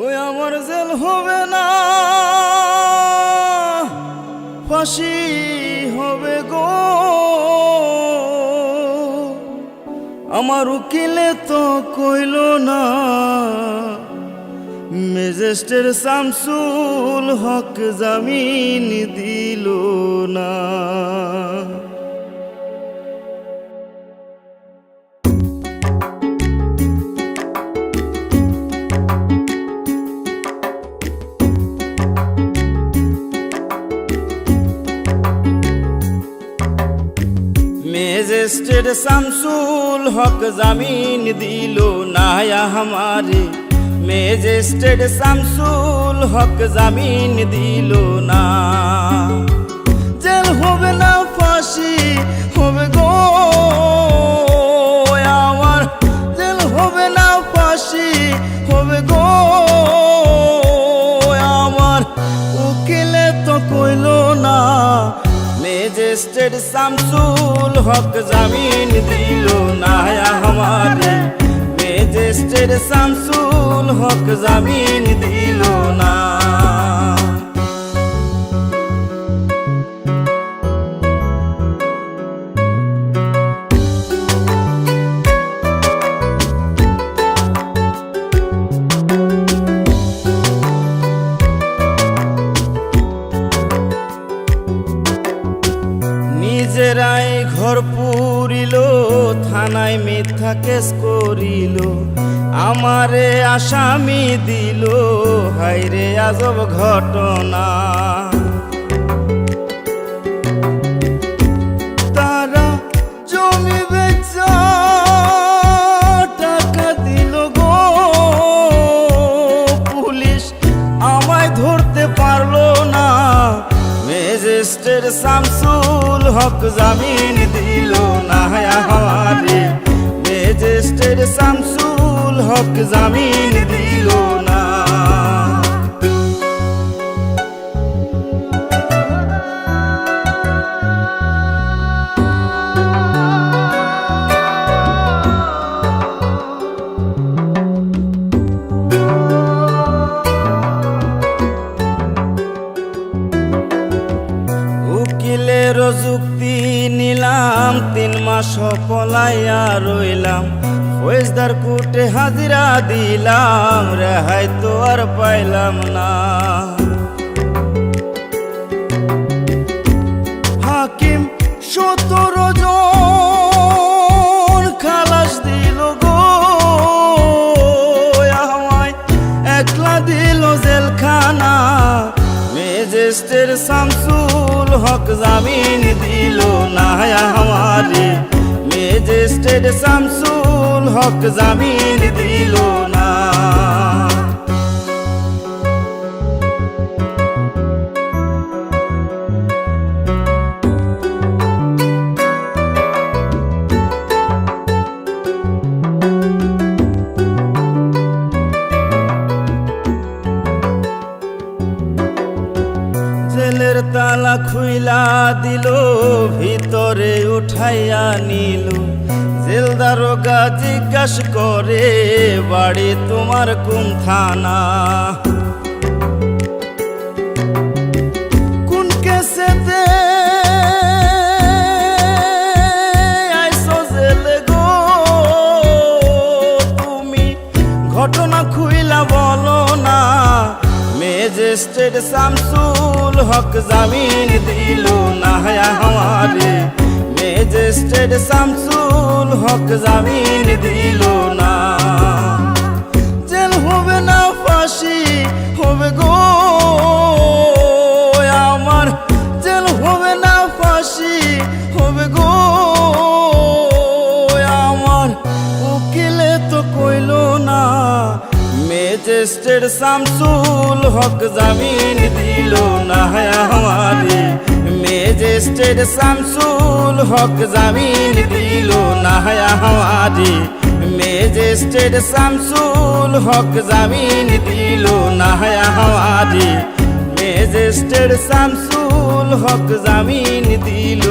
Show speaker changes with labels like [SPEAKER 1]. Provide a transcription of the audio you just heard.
[SPEAKER 1] ওই আমার জেল হবে না, ফাঁসি হবে গো। আমার উকিলে তো কইল না, ম্যাজিস্ট্রেট শামসুল হক জামিন দিল না। ম্যাজিস্ট্রেট শামসুল হক জামিন দিল না हमारे, ম্যাজিস্ট্রেট শামসুল হক জামিন দিল না। জেল হবে না, ফাঁসি হবে গো আমার, জেল হবে না, ফাঁসি হবে গো আমার। উকিলে তো কইল না, ম্যাজিস্ট্রেট শামসুল হক জামিন দিল না हमारे, ম্যাজিস্ট্রেট শামসুল হক জামিন দিল না। নিজেরাই ঘর পুরিল, থানায় মিথ্যা কেস করিল, আমারে আসামি দিল, হায়রে আজব ঘটনা। তারা জমি বেচা টাকা দিল গো, পুলিশ আমায় ধরতে পারলো না। ম্যাজিস্ট্রেট শামসুল হক জামিন দিল না हमारे, ম্যাজিস্ট্রেট শামসুল হক জামিন দিল না। উকিলের যুক্তি নিলাম, 3 মাস পলাইয়া রইলাম, ফৌজদার কোর্টে হাজিরা দিলাম, রেহাই তো আর পাইলাম না। হাকিম 17 জন খালাস দিল গো আমায়, একলা দিল জেলখানা। ম্যাজিস্ট্রেট শামসুল হক জামিন দিল না हमारे, ম্যাজিস্ট্রেট শামসুল হক জামিন দিল না। জেলের তালা খুইলা দিল, ভিতরে উঠাইয়া নিল, জেল দারোগা জিজ্ঞাস করে, বাড়ি তোমার কোন থানা? কোন কেসেতে আইছো জেলে গো তুমি, ঘটনা খুইলা বলো না। ম্যাজিস্ট্রেট শামসুল হক জামিন দিল না हमारे, ম্যাজিস্ট্রেট শামসুল হক জামিন দিল না। জেল হবে না, ফাঁসি হবে গো আমার, জেল হবে না, ফাঁসি হবে গো আমার। উকিলে তো কইল না, ম্যাজিস্ট্রেট শামসুল হক জামিন দিল না हमारे, ম্যাজিস্ট্রেট শামসুল হক জামিন দিল না हमारे, ম্যাজিস্ট্রেট শামসুল হক জামিন দিল না हमारे, ম্যাজিস্ট্রেট শামসুল হক জামিন দিল।